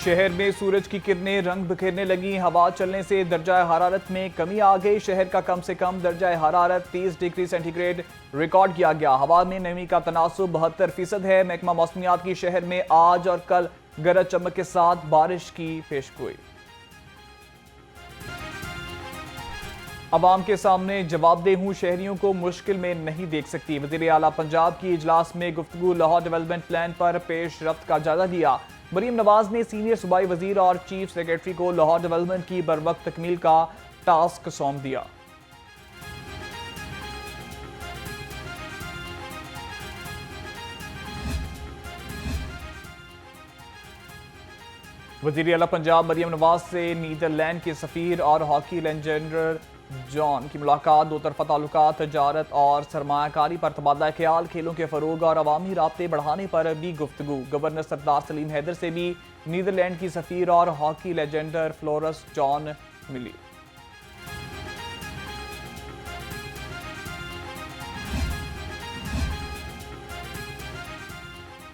شہر میں سورج کی کرنیں رنگ بکھیرنے لگیں، ہوا چلنے سے درجہ حرارت میں کمی آ گئی۔ شہر کا کم سے کم درجہ حرارت 30 ڈگری سینٹی گریڈ ریکارڈ کیا گیا۔ ہوا میں نمی کا تناسب 72% ہے۔ محکمہ موسمیات کی شہر میں آج اور کل گرج چمک کے ساتھ بارش کی پیشگوئی۔ عوام کے سامنے جواب دہ ہوں، شہریوں کو مشکل میں نہیں دیکھ سکتی۔ وزیر اعلیٰ پنجاب کی اجلاس میں گفتگو، لاہور ڈیولپمنٹ پلان پر پیش رفت کا جائزہ لیا۔ مریم نواز نے سینئر صوبائی وزیر اور چیف سیکریٹری کو لاہور ڈیولپمنٹ کی بروقت تکمیل کا ٹاسک سونپ دیا۔ وزیر اعلیٰ پنجاب مریم نواز سے نیدرلینڈ کے سفیر اور ہاکی لیجنڈ جان کی ملاقات، دو طرفہ تعلقات، تجارت اور سرمایہ کاری پر تبادلہ خیال، کھیلوں کے فروغ اور عوامی رابطے بڑھانے پر بھی گفتگو۔ گورنر سردار سلیم حیدر سے بھی نیدرلینڈ کی سفیر اور ہاکی لیجنڈ فلورس جان ملی۔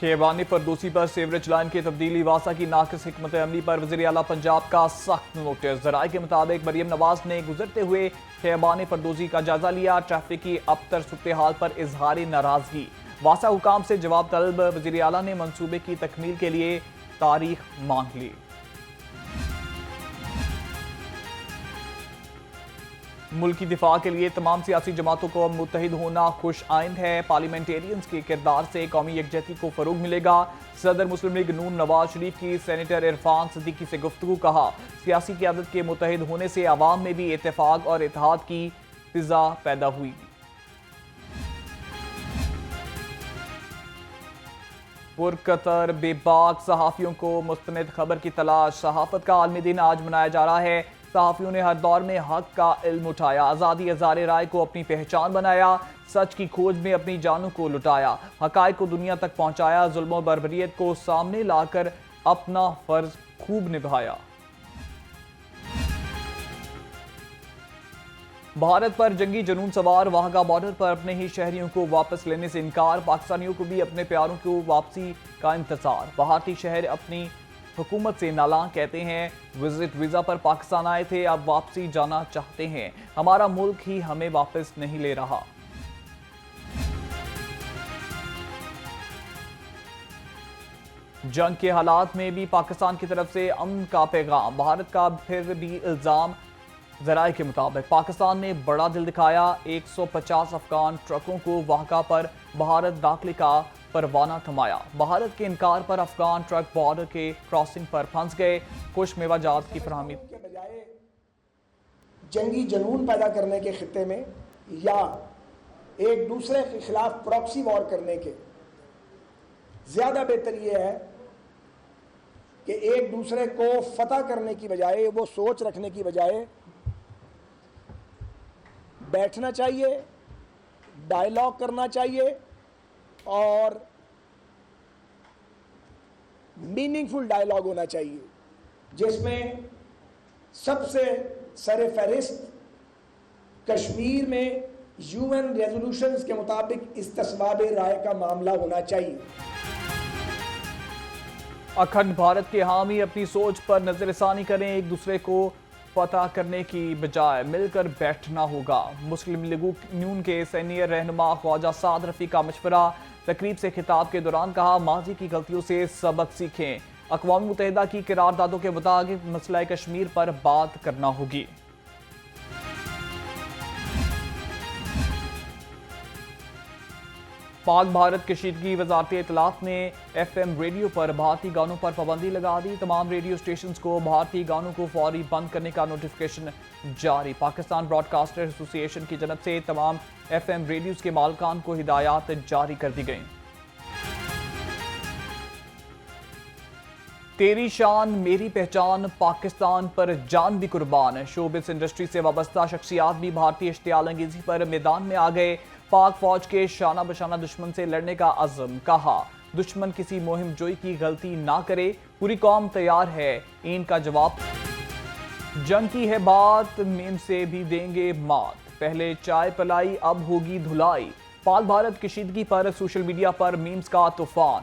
خیبان فردوسی پر سیوریج لائن کی تبدیلی، واسا کی ناقص حکمت عملی پر وزیر اعلیٰ پنجاب کا سخت نوٹس۔ ذرائع کے مطابق مریم نواز نے گزرتے ہوئے خیبان فردوسی کا جائزہ لیا، ٹریفک کی ابتر صورتحال پر اظہار ناراضگی۔ واسا حکام سے جواب طلب، وزیر اعلیٰ نے منصوبے کی تکمیل کے لیے تاریخ مانگ لی۔ ملک کی دفاع کے لیے تمام سیاسی جماعتوں کو متحد ہونا خوش آئند ہے۔ پارلیمنٹیرینز کے کردار سے قومی یکجہتی کو فروغ ملے گا۔ صدر مسلم لیگ نون نواز شریف کی سینیٹر عرفان صدیقی سے گفتگو، کہا سیاسی قیادت کے متحد ہونے سے عوام میں بھی اتفاق اور اتحاد کی فضا پیدا ہوئی۔ پرقطر بے باک صحافیوں کو مستند خبر کی تلاش، صحافت کا عالمی دن آج منایا جا رہا ہے۔ صحافیوں نے ہر دور میں حق کا علم اٹھایا، آزادی اظہار رائے کو اپنی پہچان بنایا، سچ کی کھوج میں اپنی جانوں کو لٹایا، حقائق کو دنیا تک پہنچایا، ظلم و بربریت کو سامنے لا کر اپنا فرض خوب نبھایا۔ بھارت پر جنگی جنون سوار، واہگہ بارڈر پر اپنے ہی شہریوں کو واپس لینے سے انکار، پاکستانیوں کو بھی اپنے پیاروں کو واپسی کا انتظار۔ بھارتی شہری اپنی حکومت سے نالاں، کہتے ہیں وزٹ ویزا پر پاکستان آئے تھے، اب واپسی جانا چاہتے ہیں، ہمارا ملک ہی ہمیں واپس نہیں لے رہا۔ جنگ کے حالات میں بھی پاکستان کی طرف سے امن کا پیغام، بھارت کا پھر بھی الزام۔ ذرائع کے مطابق پاکستان نے بڑا دل دکھایا، 150 افغان ٹرکوں کو واہگہ پر بھارت داخلے کا پروانہ تھمایا۔ بھارت کے انکار پر افغان ٹرک بارڈر کے کراسنگ پر پھنس گئے۔ خوش میوہ جات کی فراہمی کے بجائے جنگی جنون پیدا کرنے کے خطے میں یا ایک دوسرے کے خلاف پراکسی وار کرنے کے، زیادہ بہتر یہ ہے کہ ایک دوسرے کو فتح کرنے کی بجائے، وہ سوچ رکھنے کی بجائے بیٹھنا چاہیے، ڈائیلاگ کرنا چاہیے اور میننگ فل ڈائیلاگ ہونا چاہیے، جس میں سب سے سر فہرست کشمیر میں UN ریزولوشنز کے مطابق استصواب رائے کا معاملہ ہونا چاہیے۔ اکھنڈ بھارت کے حامی اپنی سوچ پر نظر ثانی کریں، ایک دوسرے کو فتح کرنے کی بجائے مل کر بیٹھنا ہوگا۔ مسلم لیگ نون کے سینئر رہنما خواجہ سعد رفیع کا مشورہ، تقریب سے خطاب کے دوران کہا ماضی کی غلطیوں سے سبق سیکھیں، اقوام متحدہ کی قراردادوں کے مطابق مسئلہ کشمیر پر بات کرنا ہوگی۔ پاک بھارت کشیدگی، وزارت اطلاعات نے FM ریڈیو پر بھارتی گانوں پر پابندی لگا دی، تمام ریڈیو سٹیشنز کو بھارتی گانوں کو فوری بند کرنے کا نوٹیفیکیشن جاری۔ پاکستان براڈ کاسٹر ایسوسی ایشن کی جانب سے تمام FM ریڈیوز کے مالکان کو ہدایات جاری کر دی گئیں۔ تیری شان میری پہچان، پاکستان پر جان بھی قربان، شوبز انڈسٹری سے وابستہ شخصیات بھی بھارتی اشتعال انگیزی پر میدان میں آ گئے۔ پاک فوج کے شانہ بشانہ دشمن سے لڑنے کا عزم، کہا دشمن کسی مہم جوئی کی غلطی نہ کرے، پوری قوم تیار ہے ان کا جواب۔ جنگ کی ہے بات، میم سے بھی دیں گے مات، پہلے چائے پلائی اب ہوگی دھلائی۔ پاک بھارت کشیدگی پر سوشل میڈیا پر میمز کا طوفان،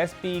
SP